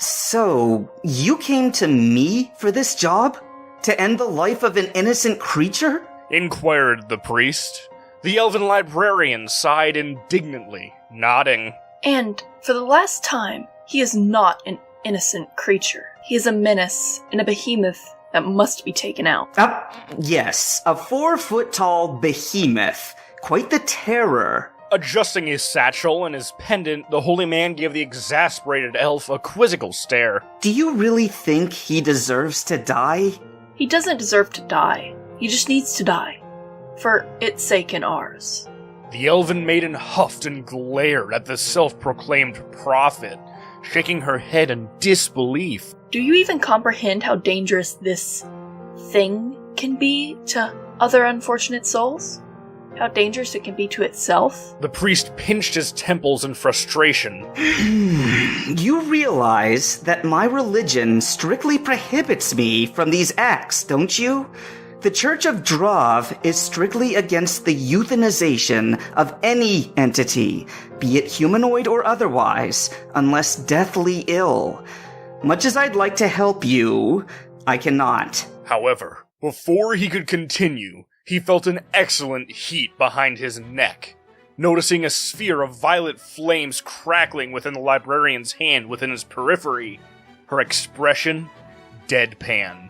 So, you came to me for this job? To end the life of an innocent creature? Inquired the priest. The elven librarian sighed indignantly, nodding. And, for the last time, he is not an innocent creature. He is a menace and a behemoth that must be taken out. Yes, a 4-foot-tall behemoth. Quite the terror. Adjusting his satchel and his pendant, the holy man gave the exasperated elf a quizzical stare. Do you really think he deserves to die? He doesn't deserve to die. He just needs to die. For its sake and ours. The elven maiden huffed and glared at the self-proclaimed prophet, shaking her head in disbelief. Do you even comprehend how dangerous this thing can be to other unfortunate souls? How dangerous it can be to itself? The priest pinched his temples in frustration. You realize that my religion strictly prohibits me from these acts, don't you? The Church of Drav is strictly against the euthanization of any entity, be it humanoid or otherwise, unless deathly ill. Much as I'd like to help you, I cannot. However, before he could continue, he felt an excellent heat behind his neck, noticing a sphere of violet flames crackling within the librarian's hand within his periphery. Her expression, deadpan.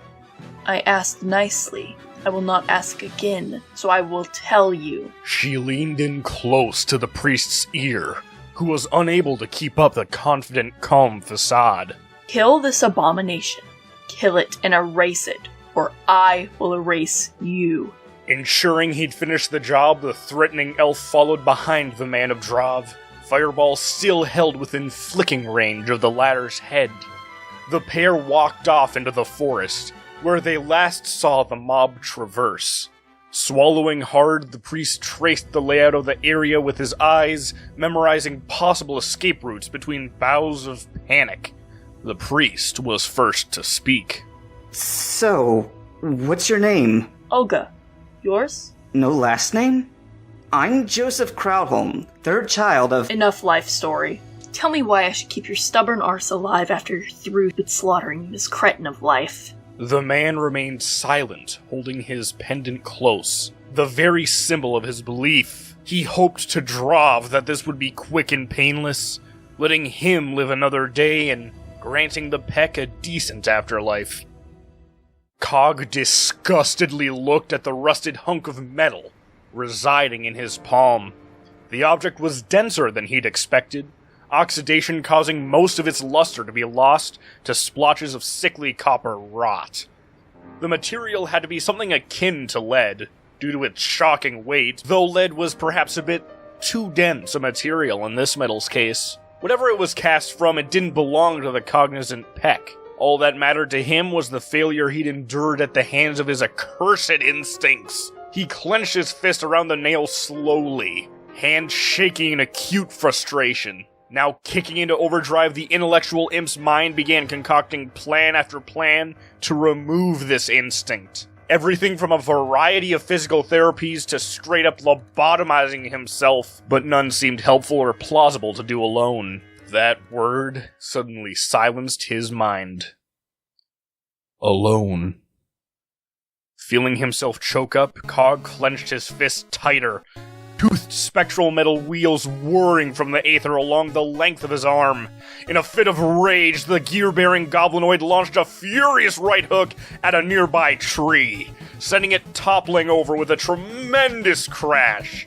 I asked nicely. I will not ask again, so I will tell you. She leaned in close to the priest's ear, who was unable to keep up the confident, calm facade. Kill this abomination. Kill it and erase it, or I will erase you. Ensuring he'd finished the job, the threatening elf followed behind the man of Drav, Fireball still held within flicking range of the latter's head. The pair walked off into the forest, where they last saw the mob traverse. Swallowing hard, the priest traced the layout of the area with his eyes, memorizing possible escape routes between boughs of panic. The priest was first to speak. So, what's your name? Olga. Yours? No last name? I'm Joseph Crowdholm, third child of— Enough life story. Tell me why I should keep your stubborn arse alive after you're through with slaughtering this cretin of life. The man remained silent, holding his pendant close, the very symbol of his belief. He hoped to Drav that this would be quick and painless, letting him live another day and granting the Peck a decent afterlife. Cog disgustedly looked at the rusted hunk of metal residing in his palm. The object was denser than he'd expected, oxidation causing most of its luster to be lost to splotches of sickly copper rot. The material had to be something akin to lead, due to its shocking weight, though lead was perhaps a bit too dense a material in this metal's case. Whatever it was cast from, it didn't belong to the cognizant Peck. All that mattered to him was the failure he'd endured at the hands of his accursed instincts. He clenched his fist around the nail slowly, hand shaking in acute frustration. Now kicking into overdrive, the intellectual imp's mind began concocting plan after plan to remove this instinct. Everything from a variety of physical therapies to straight up lobotomizing himself, but none seemed helpful or plausible to do alone. That word suddenly silenced his mind. Alone. Feeling himself choke up, Cog clenched his fist tighter, toothed spectral metal wheels whirring from the aether along the length of his arm. In a fit of rage, the gear-bearing goblinoid launched a furious right hook at a nearby tree, sending it toppling over with a tremendous crash.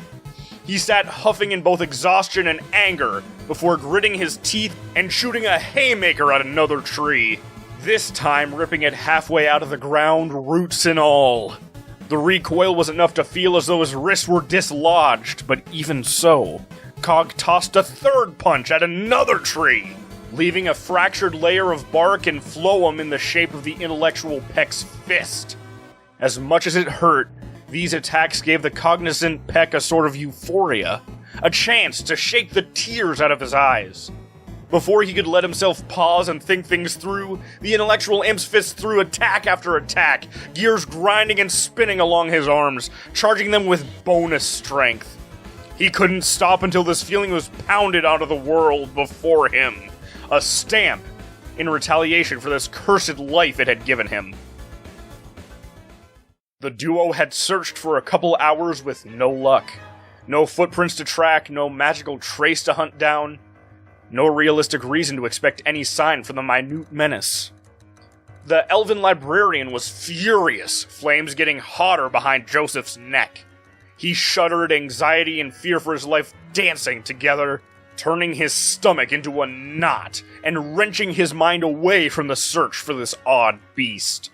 He sat huffing in both exhaustion and anger before gritting his teeth and shooting a haymaker at another tree, this time ripping it halfway out of the ground, roots and all. The recoil was enough to feel as though his wrists were dislodged, but even so, Cog tossed a third punch at another tree, leaving a fractured layer of bark and phloem in the shape of the intellectual Peck's fist. As much as it hurt, these attacks gave the cognizant Peck a sort of euphoria, a chance to shake the tears out of his eyes. Before he could let himself pause and think things through, the intellectual imp's fist threw attack after attack, gears grinding and spinning along his arms, charging them with bonus strength. He couldn't stop until this feeling was pounded out of the world before him. A stamp, in retaliation for this cursed life it had given him. The duo had searched for a couple hours with no luck. No footprints to track, no magical trace to hunt down, no realistic reason to expect any sign from the minute menace. The elven librarian was furious, flames getting hotter behind Joseph's neck. He shuddered, anxiety and fear for his life dancing together, turning his stomach into a knot and wrenching his mind away from the search for this odd beast.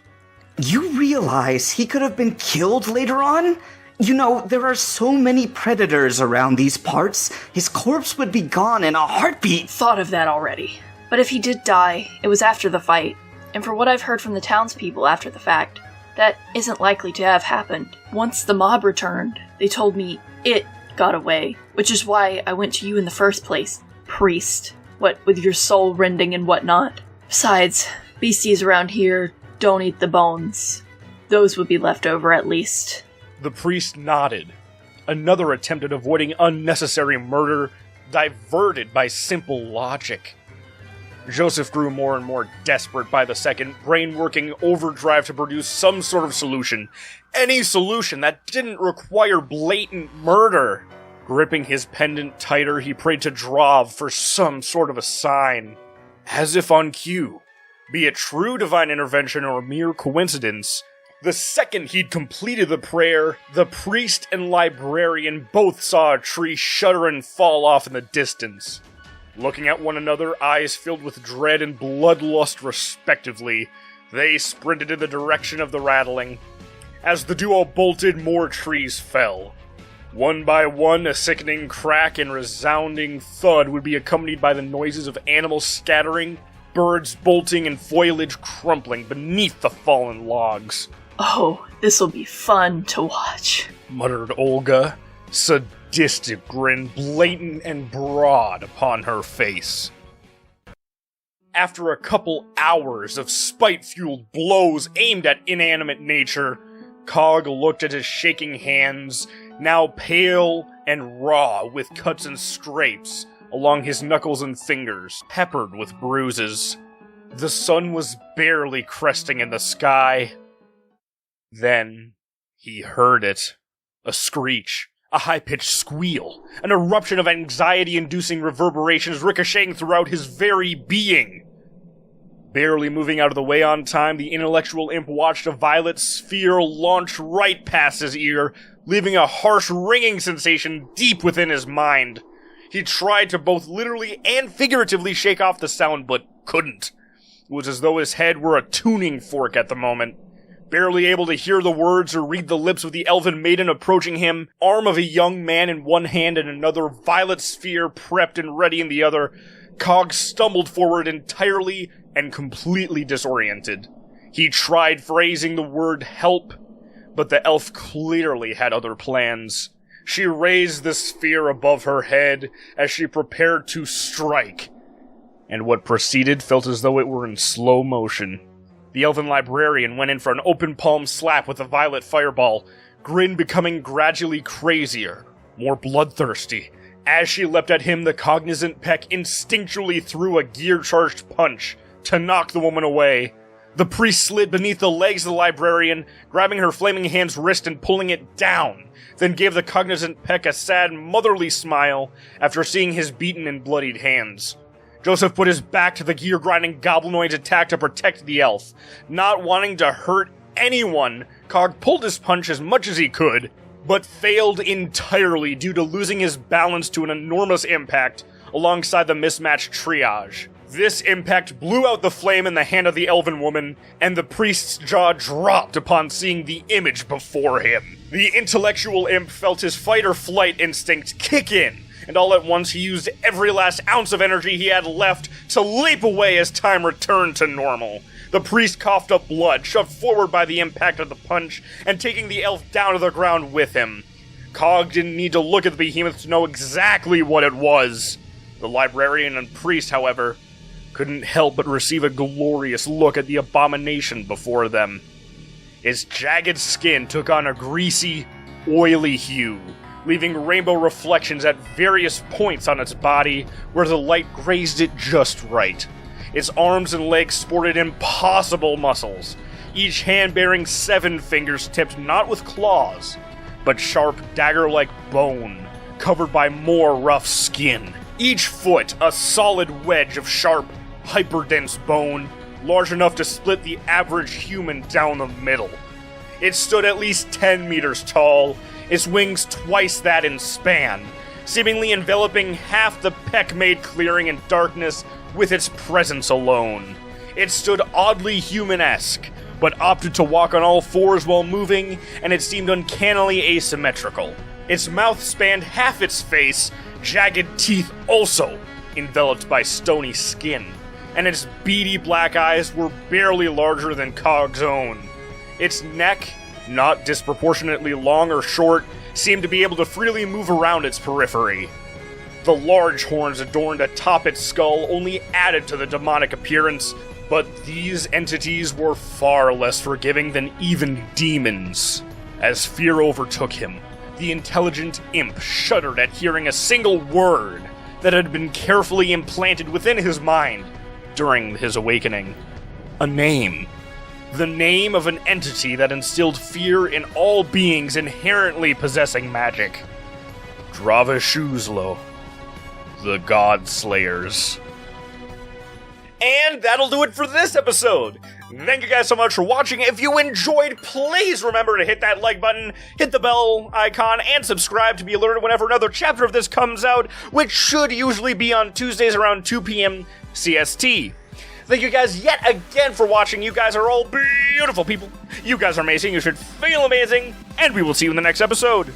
You realize he could have been killed later on? You know, there are so many predators around these parts, his corpse would be gone in a heartbeat. Thought of that already. But if he did die, it was after the fight. And for what I've heard from the townspeople after the fact, that isn't likely to have happened. Once the mob returned, they told me it got away, which is why I went to you in the first place, priest. What with your soul rending and whatnot. Besides, beasties around here don't eat the bones. Those would be left over at least. The priest nodded. Another attempt at avoiding unnecessary murder, diverted by simple logic. Joseph grew more and more desperate by the second, brain working overdrive to produce some sort of solution. Any solution that didn't require blatant murder. Gripping his pendant tighter, he prayed to Drov for some sort of a sign. As if on cue. Be it true divine intervention or mere coincidence, the second he'd completed the prayer, the priest and librarian both saw a tree shudder and fall off in the distance. Looking at one another, eyes filled with dread and bloodlust respectively, they sprinted in the direction of the rattling. As the duo bolted, more trees fell. One by one, a sickening crack and resounding thud would be accompanied by the noises of animals scattering, birds bolting, and foliage crumpling beneath the fallen logs. Oh, this'll be fun to watch, muttered Olga, sadistic grin blatant and broad upon her face. After a couple hours of spite-fueled blows aimed at inanimate nature, Cog looked at his shaking hands, now pale and raw with cuts and scrapes along his knuckles and fingers, peppered with bruises. The sun was barely cresting in the sky. Then he heard it. A screech, a high-pitched squeal, an eruption of anxiety-inducing reverberations ricocheting throughout his very being. Barely moving out of the way on time, the intellectual imp watched a violet sphere launch right past his ear, leaving a harsh ringing sensation deep within his mind. He tried to both literally and figuratively shake off the sound, but couldn't. It was as though his head were a tuning fork at the moment. Barely able to hear the words or read the lips of the elven maiden approaching him, arm of a young man in one hand and another violet sphere prepped and ready in the other, Cog stumbled forward entirely and completely disoriented. He tried phrasing the word help, but the elf clearly had other plans. She raised the sphere above her head as she prepared to strike, and what proceeded felt as though it were in slow motion. The elven librarian went in for an open palm slap with the violet fireball, Grin becoming gradually crazier, more bloodthirsty. As she leapt at him, the cognizant Peck instinctually threw a gear-charged punch to knock the woman away. The priest slid beneath the legs of the librarian, grabbing her flaming hand's wrist and pulling it down, then gave the cognizant Peck a sad, motherly smile after seeing his beaten and bloodied hands. Joseph put his back to the gear-grinding goblinoid's attack to protect the elf. Not wanting to hurt anyone, Cog pulled his punch as much as he could, but failed entirely due to losing his balance to an enormous impact alongside the mismatched triage. This impact blew out the flame in the hand of the elven woman, and the priest's jaw dropped upon seeing the image before him. The intellectual imp felt his fight-or-flight instinct kick in, and all at once he used every last ounce of energy he had left to leap away as time returned to normal. The priest coughed up blood, shoved forward by the impact of the punch, and taking the elf down to the ground with him. Cog didn't need to look at the behemoth to know exactly what it was. The librarian and priest, however, couldn't help but receive a glorious look at the abomination before them. Its jagged skin took on a greasy, oily hue, leaving rainbow reflections at various points on its body where the light grazed it just right. Its arms and legs sported impossible muscles, each hand bearing 7 fingers tipped not with claws, but sharp dagger-like bone, covered by more rough skin. Each foot a solid wedge of sharp, hyperdense bone, large enough to split the average human down the middle. It stood at least 10 meters tall, its wings twice that in span, seemingly enveloping half the peck-made clearing in darkness with its presence alone. It stood oddly human-esque, but opted to walk on all fours while moving, and it seemed uncannily asymmetrical. Its mouth spanned half its face, jagged teeth also enveloped by stony skin, and its beady black eyes were barely larger than Cog's own. Its neck, not disproportionately long or short, seemed to be able to freely move around its periphery. The large horns adorned atop its skull only added to the demonic appearance, but these entities were far less forgiving than even demons. As fear overtook him, the intelligent imp shuddered at hearing a single word that had been carefully implanted within his mind during his awakening. A name. The name of an entity that instilled fear in all beings inherently possessing magic. Dravashuzlo, the God Slayers. And that'll do it for this episode. Thank you guys so much for watching. If you enjoyed, please remember to hit that like button, hit the bell icon, and subscribe to be alerted whenever another chapter of this comes out, which should usually be on Tuesdays around 2 p.m. CST. Thank you guys yet again for watching. You guys are all beautiful people. You guys are amazing. You should feel amazing. And we will see you in the next episode.